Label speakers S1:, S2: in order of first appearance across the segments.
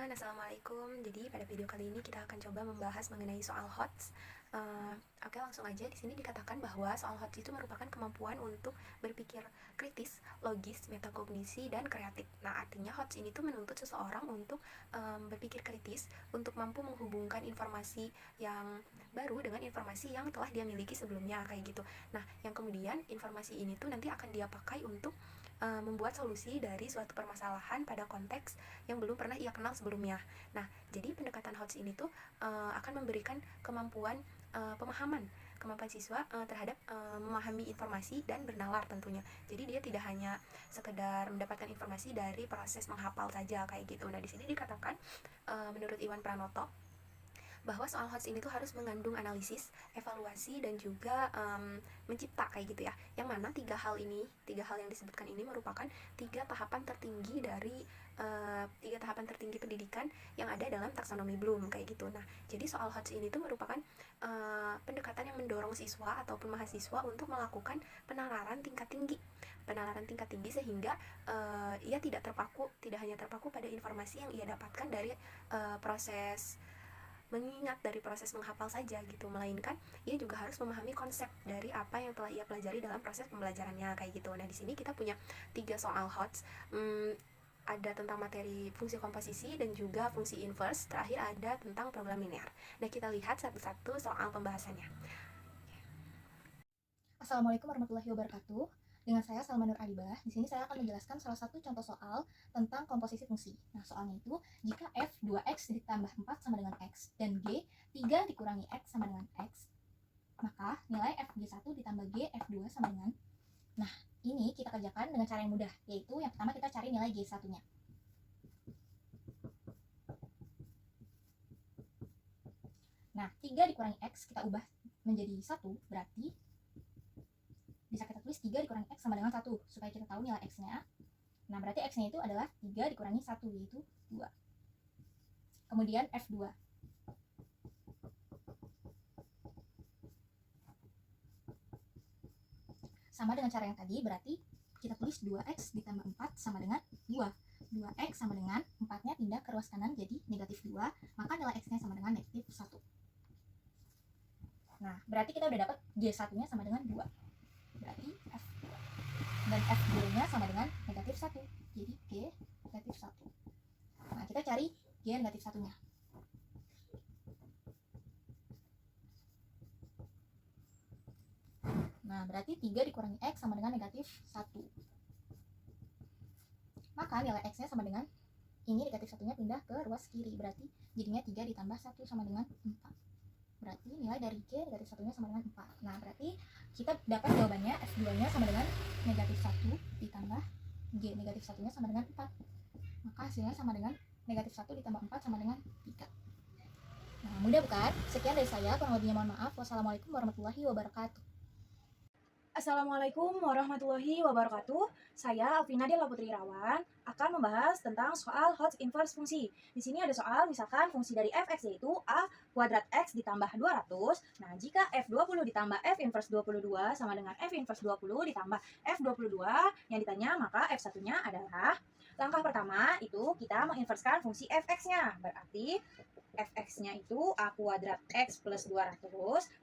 S1: teman-teman, assalamualaikum. Jadi pada video kali ini kita akan coba membahas mengenai soal HOTS. Oke, langsung aja. Di sini dikatakan bahwa soal HOTS itu merupakan kemampuan untuk berpikir kritis, logis, metakognisi, dan kreatif. Nah, artinya HOTS ini tuh menuntut seseorang untuk berpikir kritis, untuk mampu menghubungkan informasi yang baru dengan informasi yang telah dia miliki sebelumnya, kayak gitu. Nah, yang kemudian informasi ini tuh nanti akan dia pakai untuk membuat solusi dari suatu permasalahan pada konteks yang belum pernah ia kenal sebelumnya. Nah, jadi pendekatan HOTS ini tuh akan memberikan kemampuan kemampuan siswa terhadap memahami informasi dan bernalar tentunya. Jadi dia tidak hanya sekedar mendapatkan informasi dari proses menghafal saja kayak gitu. Nah, di sini dikatakan menurut Iwan Pranoto bahwa soal HOTS ini tuh harus mengandung analisis, evaluasi, dan juga mencipta kayak gitu ya. Yang mana tiga hal yang disebutkan ini merupakan tiga tahapan tertinggi pendidikan yang ada dalam taksonomi Bloom kayak gitu. Nah, jadi soal HOTS ini tuh merupakan pendekatan yang mendorong siswa ataupun mahasiswa untuk melakukan penalaran tingkat tinggi sehingga ia tidak hanya terpaku pada informasi yang ia dapatkan dari proses menghafal saja gitu, melainkan ia juga harus memahami konsep dari apa yang telah ia pelajari dalam proses pembelajarannya kayak gitu. Nah, di sini kita punya 3 soal HOTS. Ada tentang materi fungsi komposisi dan juga fungsi inverse, terakhir ada tentang program linear. Nah, kita lihat satu-satu soal pembahasannya.
S2: Assalamualaikum warahmatullahi wabarakatuh. Dengan saya Salma Nur Adibah. Di sini saya akan menjelaskan salah satu contoh soal tentang komposisi fungsi. Nah, soalnya itu jika f 2x ditambah 4 sama dengan x dan g 3 dikurangi x sama dengan x, maka nilai f g1 ditambah g f2 sama dengan. Nah, ini kita kerjakan dengan cara yang mudah, yaitu yang pertama kita cari nilai g1-nya. Nah, 3 dikurangi x kita ubah menjadi 1, berarti bisa kita tulis 3 dikurangi x sama dengan 1, supaya kita tahu nilai x-nya. Nah, berarti x-nya itu adalah 3 dikurangi 1, yaitu 2. Kemudian f2. Sama dengan cara yang tadi, berarti kita tulis 2x ditambah 4 sama dengan 2. 2x sama dengan 4-nya pindah ke ruas kanan jadi negatif 2, maka nilai x-nya sama dengan negatif 1. Nah, berarti kita udah dapat g1-nya sama dengan 2. Berarti f dan f2-nya sama dengan negatif 1. Jadi g negatif 1. Nah, kita cari g negatif 1-nya. Nah, berarti 3 dikurangi x sama dengan negatif 1. Maka nilai x-nya sama dengan, ini negatif 1-nya pindah ke ruas kiri, berarti jadinya 3 ditambah 1 sama dengan 4. Berarti nilai dari g negatif 1-nya sama dengan 4. Nah, berarti kita dapat jawabannya f2-nya sama dengan negatif 1 ditambah g negatif 1-nya sama dengan 4. Maka hasilnya sama dengan negatif 1 ditambah 4 sama dengan 3. Nah, mudah bukan? Sekian dari saya, kurang lebihnya mohon maaf. Wassalamualaikum warahmatullahi wabarakatuh.
S3: Assalamualaikum warahmatullahi wabarakatuh. Saya Alvina Della Putri Irawan akan membahas tentang soal HOTS inverse fungsi. Di sini ada soal misalkan fungsi dari f(x) yaitu a kuadrat x ditambah 200. Nah, jika f20 ditambah f inverse 22 sama dengan f inverse 20 ditambah f22 yang ditanya, maka f1-nya adalah, langkah pertama itu kita menginverskan fungsi f(x)-nya. Berarti f(x)-nya itu a kuadrat x plus 200,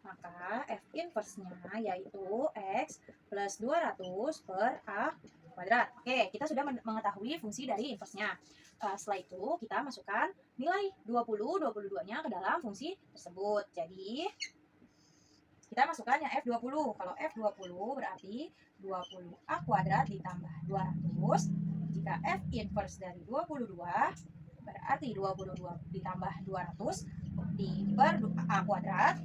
S3: maka f inverse-nya yaitu x plus 200 per a kuadrat. Oke, kita sudah mengetahui fungsi dari inverse-nya. Setelah itu kita masukkan nilai 22-nya ke dalam fungsi tersebut. Jadi kita masukkan yang f20. Kalau f20 berarti 20a kuadrat ditambah 200. Jika f inverse dari 22 berarti 22 ditambah 200 per a kuadrat.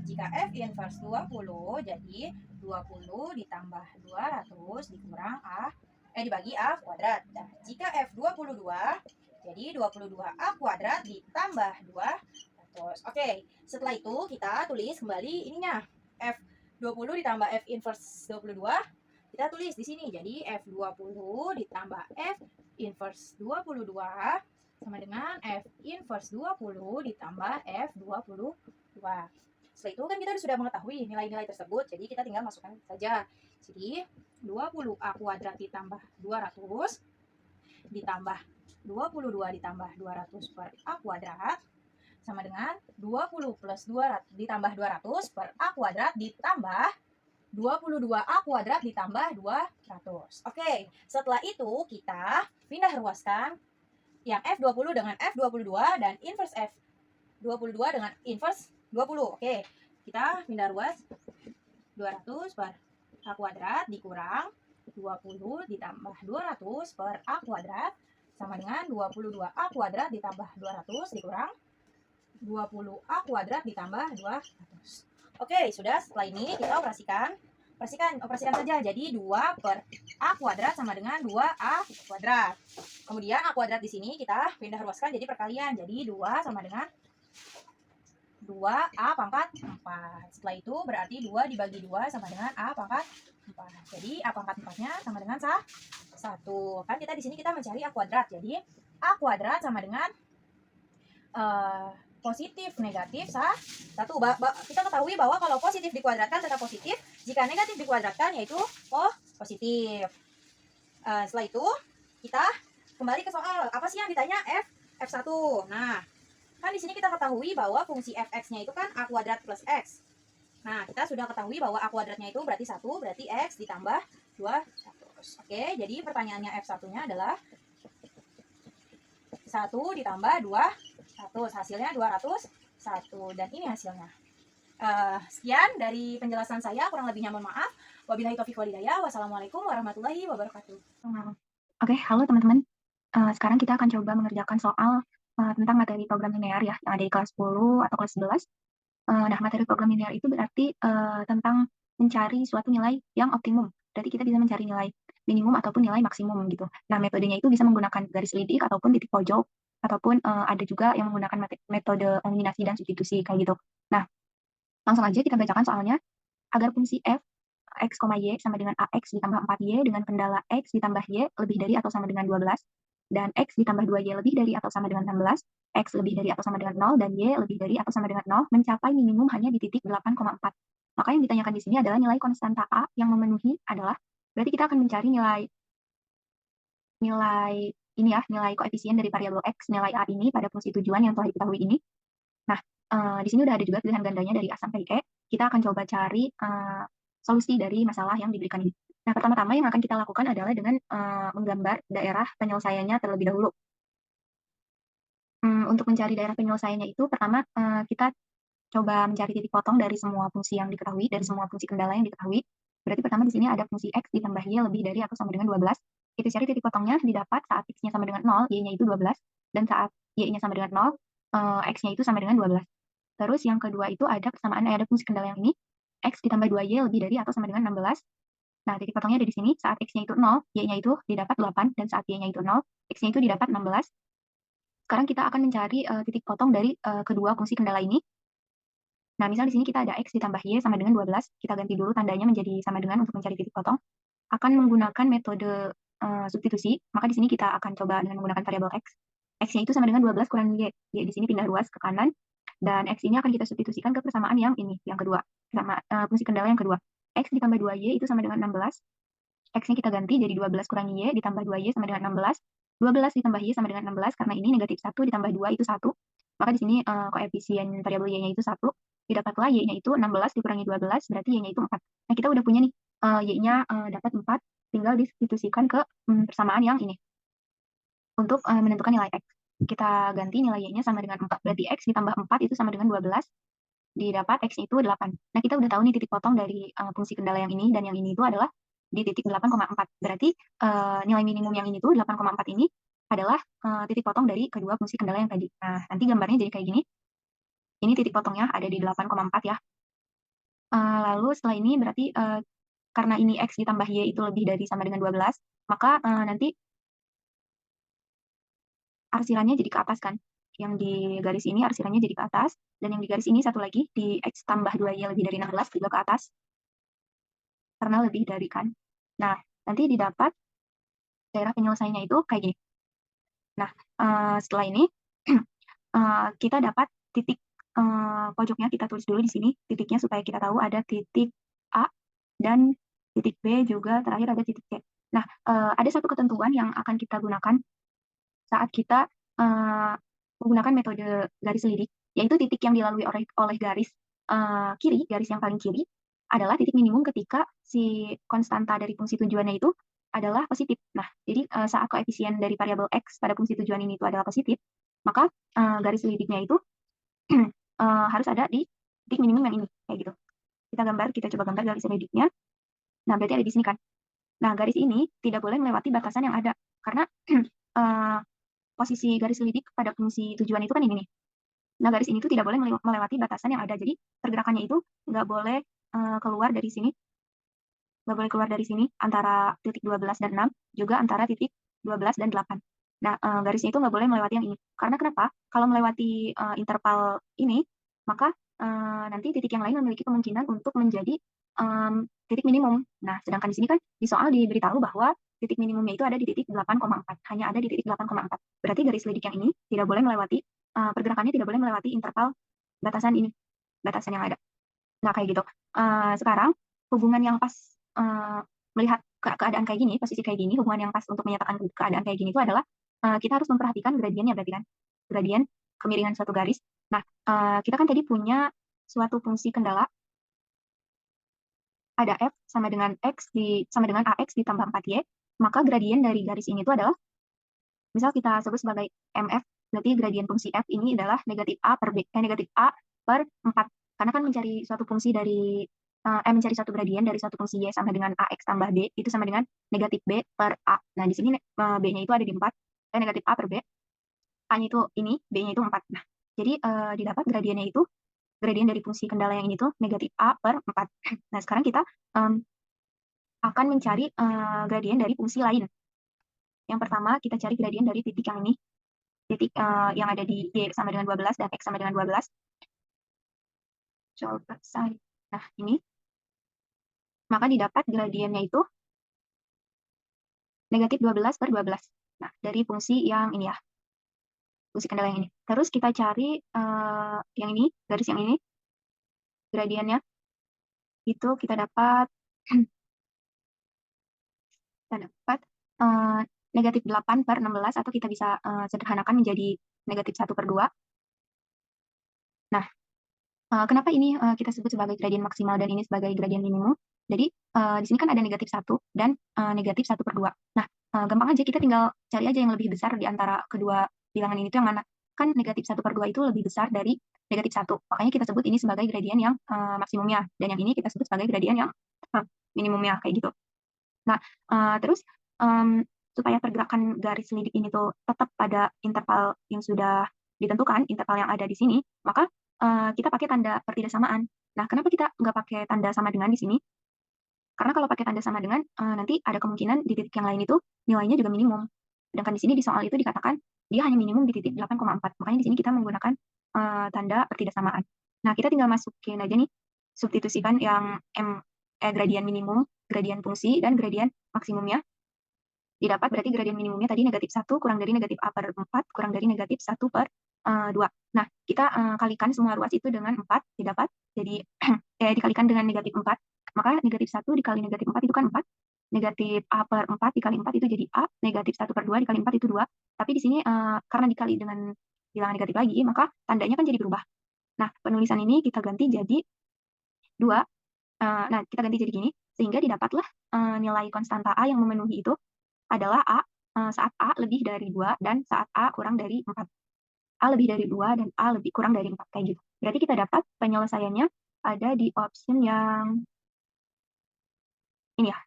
S3: Jika f inverse 20 jadi 20 ditambah 200 dikurang dibagi a kuadrat. Nah, jika f22 jadi 22a kuadrat ditambah 200. Oke, setelah itu kita tulis kembali ininya. F20 ditambah f inverse 22 kita tulis di sini. Jadi f20 ditambah f inverse 22 sama dengan f inverse 20 ditambah f22. Setelah itu kan kita sudah mengetahui nilai-nilai tersebut, jadi kita tinggal masukkan saja. Jadi 20a kuadrat ditambah 200 ditambah 22 ditambah 200 per A kuadrat sama dengan 20 plus 200 ditambah 200 per A kuadrat ditambah 22A kuadrat ditambah 200. Oke, setelah itu kita pindah ruaskan yang F20 dengan F22 dan inverse F22 dengan inverse 20. Oke, kita pindah ruas 200 per A kuadrat dikurang 20 ditambah 200 per A kuadrat sama dengan 22A kuadrat ditambah 200 dikurang 20A kuadrat ditambah 200. Oke, sudah. Setelah ini kita operasikan saja. Jadi 2 per A kuadrat sama dengan 2A kuadrat. Kemudian A kuadrat di sini kita pindah ruaskan jadi perkalian. Jadi 2 sama dengan 2A pangkat 4. Setelah itu berarti 2 dibagi 2 sama dengan A pangkat 4. Jadi A pangkat 4-nya sama dengan 1. Kan kita di sini kita mencari A kuadrat. Jadi A kuadrat sama dengan positif negatif 1. Kita ketahui bahwa kalau positif dikuadratkan tetap positif, jika negatif dikuadratkan yaitu positif. Setelah itu kita kembali ke soal. Apa sih yang ditanya? F1. Nah, kan di sini kita ketahui bahwa fungsi fx-nya itu kan A kuadrat plus x. Nah, kita sudah ketahui bahwa A kuadratnya itu berarti 1, berarti x ditambah 200. Oke, jadi pertanyaannya F1-nya adalah 1 ditambah 200, hasilnya 201, dan ini hasilnya. Sekian dari penjelasan saya, kurang lebihnya mohon maaf. Wabillahi taufiq walhidayah. Wassalamualaikum warahmatullahi wabarakatuh.
S2: Oke, halo teman-teman. Sekarang kita akan coba mengerjakan soal tentang materi program linear ya, yang ada di kelas 10 atau kelas 11. Nah, materi program linear itu berarti tentang mencari suatu nilai yang optimum. Berarti kita bisa mencari nilai minimum ataupun nilai maksimum gitu. Nah, metodenya itu bisa menggunakan garis lidik ataupun titik pojok, ataupun ada juga yang menggunakan metode eliminasi dan substitusi kayak gitu. Nah, langsung aja kita bacakan soalnya. Agar fungsi f x, y sama dengan ax ditambah 4y dengan kendala x ditambah y lebih dari atau sama dengan 12, dan x ditambah 2y lebih dari atau sama dengan 16, x lebih dari atau sama dengan 0, dan y lebih dari atau sama dengan 0, mencapai minimum hanya di titik 8,4. Maka yang ditanyakan di sini adalah nilai konstanta A yang memenuhi adalah, berarti kita akan mencari nilai ini ya, nilai koefisien dari variabel x, nilai A ini pada fungsi tujuan yang telah diketahui ini. Nah, di sini udah ada juga pilihan gandanya dari A sampai E. Kita akan coba cari solusi dari masalah yang diberikan ini. Nah, pertama-tama yang akan kita lakukan adalah dengan menggambar daerah penyelesaiannya terlebih dahulu. Untuk mencari daerah penyelesaiannya itu, pertama kita coba mencari titik potong dari semua fungsi yang diketahui, dari semua fungsi kendala yang diketahui. Berarti pertama di sini ada fungsi x ditambah y lebih dari atau sama dengan 12. Kita cari titik potongnya, didapat saat x-nya sama dengan 0, y-nya itu 12, dan saat y-nya sama dengan 0, x-nya itu sama dengan 12. Terus yang kedua itu ada persamaan, ada fungsi kendala yang ini, x ditambah 2y lebih dari atau sama dengan 16. Nah, titik potongnya ada di sini, saat x-nya itu 0, y-nya itu didapat 8, dan saat y-nya itu 0, x-nya itu didapat 16. Sekarang kita akan mencari titik potong dari kedua fungsi kendala ini. Nah, misal di sini kita ada x ditambah y sama dengan 12, kita ganti dulu tandanya menjadi sama dengan untuk mencari titik potong. Akan menggunakan metode substitusi, maka di sini kita akan coba dengan menggunakan variabel x. X-nya itu sama dengan 12 kurang y. Y di sini pindah ruas ke kanan, dan x ini akan kita substitusikan ke persamaan yang ini, yang kedua. Sama fungsi kendala yang kedua. X ditambah 2y itu sama dengan 16. X-nya kita ganti jadi 12 kurang y ditambah 2y sama dengan 16. 12 ditambah y sama dengan 16, karena ini negatif 1 ditambah 2 itu 1. Maka di sini koefisien variabel y-nya itu 1. Didapatlah y-nya itu 16 dikurangi 12, berarti y-nya itu 4. Nah, kita udah punya nih, y-nya dapat 4, tinggal disubstitusikan ke persamaan yang ini. Untuk menentukan nilai x. Kita ganti nilai y-nya sama dengan 4, berarti x ditambah 4 itu sama dengan 12, didapat x itu 8. Nah, kita udah tahu nih titik potong dari fungsi kendala yang ini dan yang ini itu adalah di titik 8,4. Berarti nilai minimum yang ini tuh 8,4 ini adalah titik potong dari kedua fungsi kendala yang tadi. Nah, nanti gambarnya jadi kayak gini. Ini titik potongnya ada di 8,4 ya. Lalu setelah ini berarti karena ini x ditambah y itu lebih dari sama dengan 12, maka nanti arsirannya jadi ke atas kan. Yang di garis ini arsirannya jadi ke atas, dan yang di garis ini satu lagi di x tambah 2y lebih dari 16 juga ke atas, karena lebih dari kan. Nah, nanti didapat daerah penyelesaiannya itu kayak gini. Nah, setelah ini kita dapat titik pojoknya, kita tulis dulu di sini titiknya supaya kita tahu ada titik A dan titik B, juga terakhir ada titik C. Nah, ada satu ketentuan yang akan kita gunakan
S4: saat kita menggunakan metode garis lidik, yaitu titik yang dilalui oleh garis kiri, garis yang paling kiri, adalah titik minimum ketika si konstanta dari fungsi tujuannya itu adalah positif. Nah, jadi saat koefisien dari variabel x pada fungsi tujuan ini itu adalah positif, maka garis lidiknya itu harus ada di titik minimum yang ini, kayak gitu. Kita coba gambar garis lidiknya. Nah, berarti ada di sini kan. Nah, garis ini tidak boleh melewati batasan yang ada, karena posisi garis lidik pada fungsi tujuan itu kan ini nih. Nah, garis ini tuh tidak boleh melewati batasan yang ada, jadi pergerakannya itu nggak boleh keluar dari sini, antara titik 12 dan 6, juga antara titik 12 dan 8. Nah, garisnya itu nggak boleh melewati yang ini. Karena kenapa? Kalau melewati interval ini, maka nanti titik yang lain memiliki kemungkinan untuk menjadi titik minimum. Nah, sedangkan di sini kan di soal diberitahu bahwa titik minimumnya itu ada di titik 8,4. Hanya ada di titik 8,4. Berarti garis lidik yang ini tidak boleh melewati, pergerakannya tidak boleh melewati interval batasan ini, batasan yang ada. Nah, kayak gitu. Sekarang, hubungan yang pas melihat keadaan kayak gini, posisi kayak gini, hubungan yang pas untuk menyatakan keadaan kayak gini itu adalah kita harus memperhatikan gradiennya berarti kan. Gradien kemiringan suatu garis. Nah, kita kan tadi punya suatu fungsi kendala, ada f sama dengan ax ditambah 4y, maka gradien dari garis ini itu adalah, misal kita sebut sebagai mf, berarti gradien fungsi f ini adalah negatif a per 4. Karena kan mencari suatu fungsi dari mencari suatu gradien dari suatu fungsi y sama dengan ax tambah b itu sama dengan negatif b per a. Nah, di sini b-nya itu ada di 4, negatif a per b, a-nya itu ini, b-nya itu 4. Nah, jadi didapat gradiennya itu, gradien dari fungsi kendala yang ini tuh negatif a per 4. Nah, sekarang kita akan mencari gradien dari fungsi lain. Yang pertama, kita cari gradien dari titik yang ini, titik yang ada di y sama dengan 12 dan x sama dengan 12. Coba saya. Nah, ini. Maka didapat gradiennya itu negatif 12 per 12. Nah, dari fungsi yang ini ya. Fungsi kendala yang ini. Terus kita cari yang ini, garis yang ini. Gradiennya. Itu kita dapat negatif 8 per 16, atau kita bisa sederhanakan menjadi negatif 1 per 2. Nah, kenapa ini kita sebut sebagai gradien maksimal dan ini sebagai gradien minimum? Jadi, di sini kan ada negatif 1 dan negatif 1 per 2. Nah, gampang aja, kita tinggal cari aja yang lebih besar di antara kedua bilangan ini itu yang mana. Kan negatif 1 per 2 itu lebih besar dari negatif 1. Makanya kita sebut ini sebagai gradien yang maksimumnya. Dan yang ini kita sebut sebagai gradien yang minimumnya, kayak gitu. Nah, terus supaya pergerakan garis lidik ini tuh tetap pada interval yang sudah ditentukan, interval yang ada di sini, maka kita pakai tanda pertidaksamaan. Nah, kenapa kita nggak pakai tanda sama dengan di sini? Karena kalau pakai tanda sama dengan, nanti ada kemungkinan di titik yang lain itu nilainya juga minimum. Sedangkan di sini di soal itu dikatakan dia hanya minimum di titik 8,4. Makanya di sini kita menggunakan tanda pertidaksamaan. Nah, kita tinggal masukin aja nih, substitusikan yang gradien minimum, gradien fungsi, dan gradien maksimumnya. Didapat berarti gradien minimumnya tadi negatif 1 kurang dari negatif a per 4 kurang dari negatif 1 per 2. Nah, kita kalikan semua ruas itu dengan 4, didapat. Jadi, dikalikan dengan negatif 4, maka negatif 1 dikali negatif 4 itu kan 4. Negatif a per 4 dikali 4 itu jadi a, negatif 1 per 2 dikali 4 itu 2. Tapi di sini karena dikali dengan bilangan negatif lagi, maka tandanya kan jadi berubah. Nah, penulisan ini kita ganti jadi 2. Nah, kita ganti jadi gini, sehingga didapatlah nilai konstanta a yang memenuhi itu adalah A saat A lebih dari 2 dan saat A kurang dari 4. A lebih dari 2 dan A lebih kurang dari 4, kayak gitu. Berarti kita dapat penyelesaiannya ada di option yang ini ya.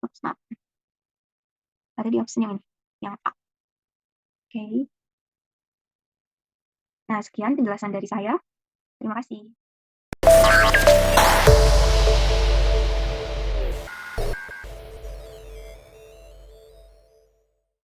S4: Oops, maaf. Ada di option yang ini, yang A. Oke. Nah, sekian penjelasan dari saya. Terima kasih.